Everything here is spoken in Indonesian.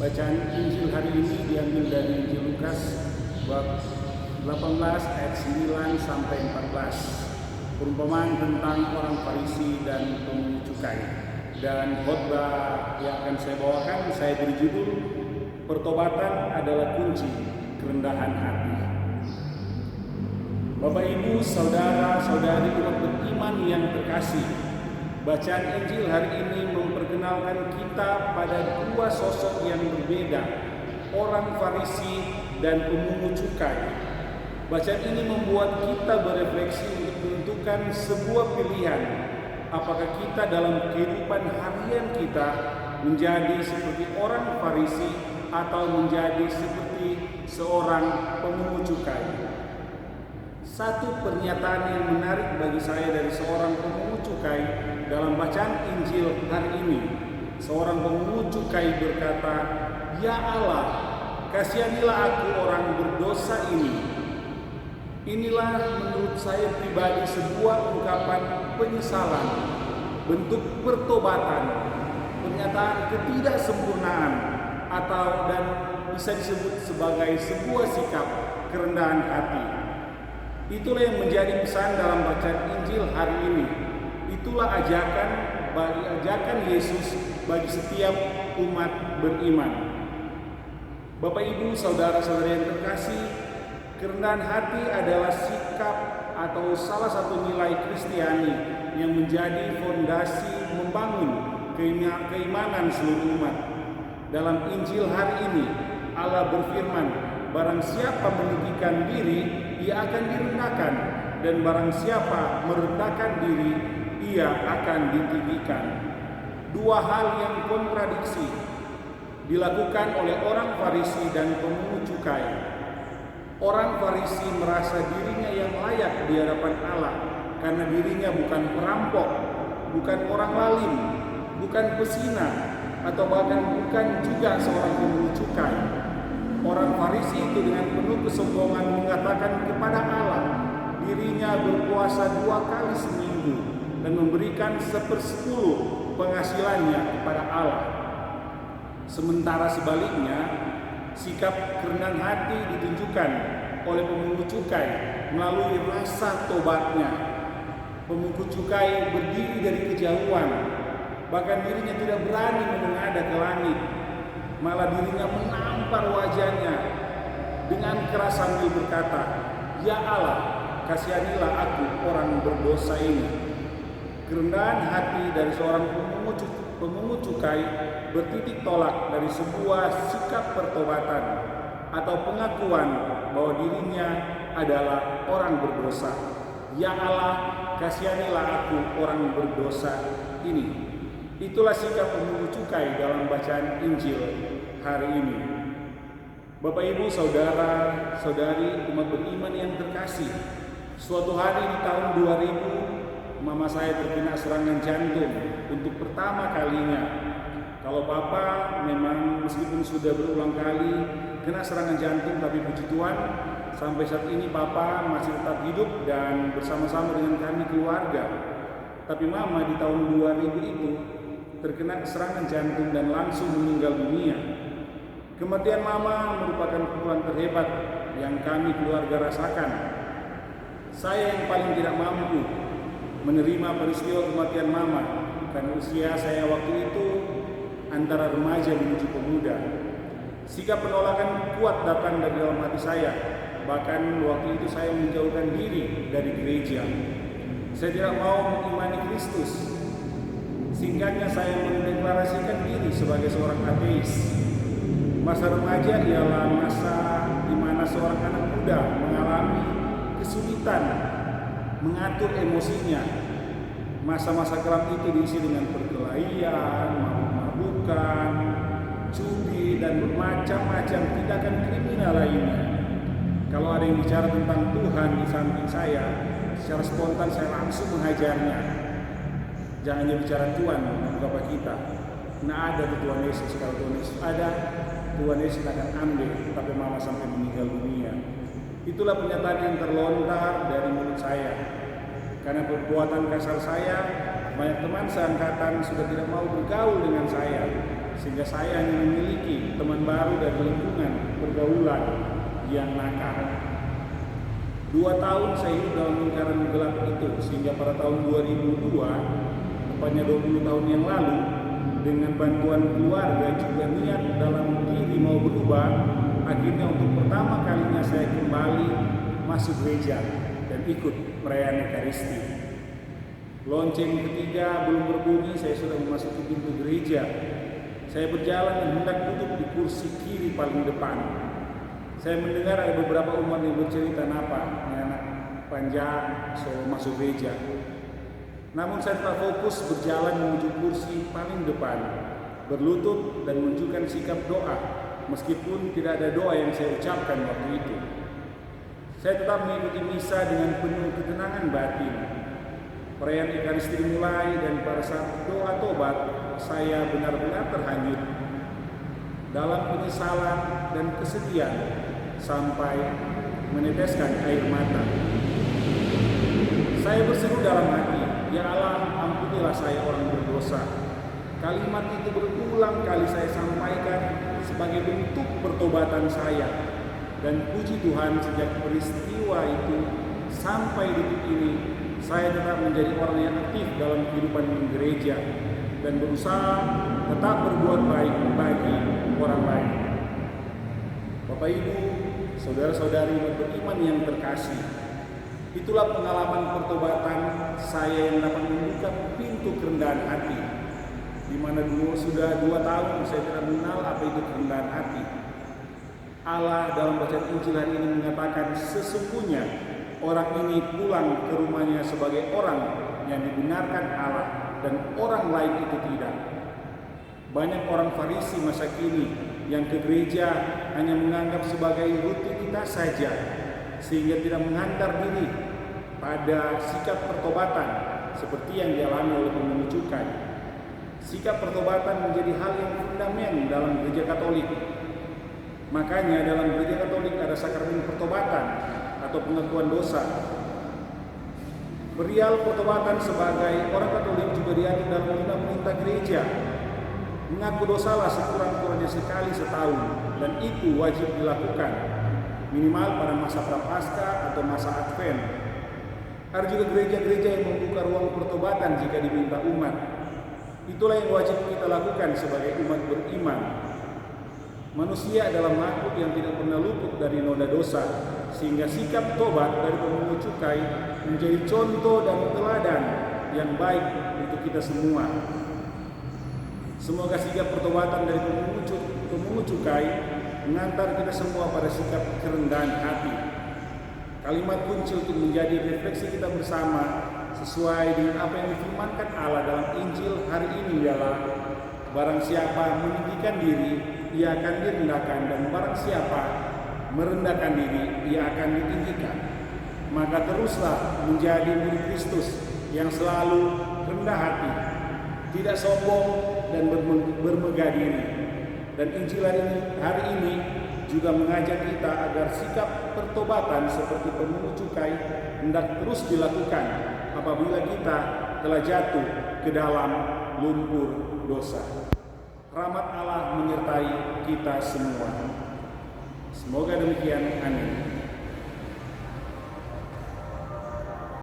Bacaan Injil hari ini diambil dari Injil Lukas bab 18 ayat 9 sampai 14. Perumpamaan tentang orang Farisi dan pemungut cukai. Dan khotbah yang akan saya bawakan saya beri judul Pertobatan adalah kunci kerendahan hati. Bapak Ibu, saudara-saudari umat beriman yang terkasih, bacaan Injil hari ini memperkenalkan kita pada dua sosok yang berbeda, orang Farisi dan pemungut cukai. Bacaan ini membuat kita berefleksi untuk menentukan sebuah pilihan, apakah kita dalam kehidupan harian kita menjadi seperti orang Farisi atau menjadi seperti seorang pemungut cukai. Satu pernyataan yang menarik bagi saya dari seorang pemungut cukai dalam bacaan Injil hari ini. Seorang pemungut cukai berkata, "Ya Allah, kasihanilah aku orang berdosa ini." Inilah menurut saya pribadi sebuah ungkapan penyesalan, bentuk pertobatan, pernyataan ketidaksempurnaan, atau dan bisa disebut sebagai sebuah sikap kerendahan hati. Itulah yang menjadi pesan dalam bacaan Injil hari ini. Itulah ajakan Yesus bagi setiap umat beriman. Bapak Ibu, saudara-saudara yang terkasih, kerendahan hati adalah sikap atau salah satu nilai Kristiani yang menjadi fondasi membangun keimanan seluruh umat. Dalam Injil hari ini, Allah berfirman, "Barang siapa meninggikan diri, ia akan direndahkan, dan barang siapa merendahkan diri, ia akan ditinggikan." Dua hal yang kontradiksi dilakukan oleh orang Farisi dan pemungut cukai. Orang Farisi merasa dirinya yang layak di hadapan Allah karena dirinya bukan perampok, bukan orang lalim, bukan pesina, atau bahkan bukan juga seorang pemungut cukai. Orang Farisi itu dengan penuh kesombongan mengatakan kepada Allah dirinya berpuasa 2 kali seminggu dan memberikan 1/10 penghasilannya kepada Allah. Sementara sebaliknya, sikap kerendahan hati ditunjukkan oleh pemungut cukai melalui rasa tobatnya. Pemungut cukai berdiri dari kejauhan, bahkan dirinya tidak berani menengadah ke langit, malah dirinya menampar wajahnya dengan keras sambil berkata, "Ya Allah, kasihanilah aku orang berdosa ini." Kerendahan hati dari seorang pemungut cukai bertitik tolak dari sebuah sikap pertobatan atau pengakuan bahwa dirinya adalah orang berdosa. "Ya Allah, kasihanilah aku orang berdosa ini." Itulah sikap pemungut cukai dalam bacaan Injil hari ini. Bapak Ibu, saudara-saudari umat beriman yang terkasih, suatu hari di tahun 2000, mama saya terkena serangan jantung untuk pertama kalinya. Kalau papa memang meskipun sudah berulang kali kena serangan jantung, tapi puji Tuhan sampai saat ini papa masih tetap hidup dan bersama-sama dengan kami keluarga. Tapi mama di tahun 2000 itu terkena serangan jantung dan langsung meninggal dunia. Kematian mama merupakan pukulan terhebat yang kami keluarga rasakan. Saya yang paling tidak mampu menerima peristiwa kematian mama karena usia saya waktu itu antara remaja menuju pemuda. Sikap penolakan kuat datang dari dalam hati saya. Bahkan waktu itu saya menjauhkan diri dari gereja. Saya tidak mau mengimani Kristus. Singkatnya saya mendeklarasikan diri sebagai seorang ateis. Masa remaja ialah masa di mana seorang anak muda mengalami kesulitan mengatur emosinya. Masa-masa kelam itu diisi dengan perkelahian, mabuk-mabukan, judi, dan bermacam-macam tindakan kriminal lainnya. Kalau ada yang bicara tentang Tuhan di samping saya, secara spontan saya langsung menghajarnya. Jangan dia bicara Tuhan kepada kita. Nah, ada Tuhan Yesus. Kalau Tuhan Yesus ada, Tuhan Yesus akan ambil. Tapi mama sampai meninggal dunia. Itulah pernyataan yang terlontar dari mulut saya. Karena perbuatan kasar saya, banyak teman seangkatan sudah tidak mau bergaul dengan saya. sehingga saya hanya memiliki teman baru dari lingkungan pergaulan yang nakal. 2 tahun saya hidup dalam lingkaran gelap itu, sehingga pada tahun 2002, tepatnya 20 tahun yang lalu, dengan bantuan keluarga juga niat dalam diri mau berubah, akhirnya untuk pertama kalinya saya kembali masuk gereja dan ikut perayaan Ekaristi. Lonceng ketiga belum berbunyi, saya sudah memasuki pintu gereja. Saya berjalan dan hendak duduk di kursi kiri paling depan. Saya mendengar ada beberapa umat yang bercerita, "Napa, anak panjang so masuk gereja." Namun saya tetap fokus berjalan menuju kursi paling depan, berlutut dan menunjukkan sikap doa, meskipun tidak ada doa yang saya ucapkan waktu itu. Saya tetap mengikuti misa dengan penuh ketenangan batin. Perayaan Ekaristi dimulai dan pada saat doa tobat, saya benar-benar terhanyut dalam penyesalan dan kesedihan sampai meneteskan air mata. Saya berseru dalam hati, "Ya Allah, ampunilah saya orang berdosa." Kalimat itu berulang kali saya sampaikan sebagai bentuk pertobatan saya. Dan puji Tuhan, sejak peristiwa itu sampai detik ini, saya tetap menjadi orang yang aktif dalam kehidupan gereja dan berusaha tetap berbuat baik bagi orang lain. Bapak Ibu, saudara-saudari beriman yang terkasih, itulah pengalaman pertobatan saya yang dapat membuka pintu kerendahan hati, di mana dulu sudah 2 tahun saya tidak mengenal apa itu kerendahan hati. Allah dalam bacaan Injil hari ini mengatakan sesungguhnya orang ini pulang ke rumahnya sebagai orang yang dibenarkan Allah dan orang lain itu tidak. Banyak orang Farisi masa kini yang ke gereja hanya menganggap sebagai rutinitas saja, sehingga tidak mengandar diri pada sikap pertobatan seperti yang dialami oleh pemungut cukai. Sikap pertobatan menjadi hal yang fundamental dalam gereja Katolik. Makanya dalam gereja Katolik ada sakramen pertobatan atau pengakuan dosa. Perial pertobatan sebagai orang Katolik juga diatur dalam undang perintah gereja. Mengaku dosalah sekurang-kurangnya sekali setahun, dan itu wajib dilakukan minimal pada masa Prapaskah atau masa Advent. Ada juga gereja-gereja yang membuka ruang pertobatan jika diminta umat. Itulah yang wajib kita lakukan sebagai umat beriman. Manusia adalah makhluk yang tidak pernah luput dari noda dosa, sehingga sikap tobat dari pemungut cukai menjadi contoh dan teladan yang baik untuk kita semua. Semoga sikap pertobatan dari pemungut cukai mengantar kita semua pada sikap kerendahan hati. Kalimat kunci untuk menjadi refleksi kita bersama sesuai dengan apa yang difirmankan Allah dalam Injil hari ini ialah, barang siapa meninggikan diri, ia akan direndahkan, dan barang siapa merendahkan diri, ia akan ditinggikan. Maka teruslah menjadi murid Kristus yang selalu rendah hati, tidak sombong dan bermegah diri. Dan Injil hari ini juga mengajak kita agar sikap pertobatan seperti pemungut cukai hendak terus dilakukan apabila kita telah jatuh ke dalam lumpur dosa. Rahmat Allah menyertai kita semua. Semoga demikian. Amin.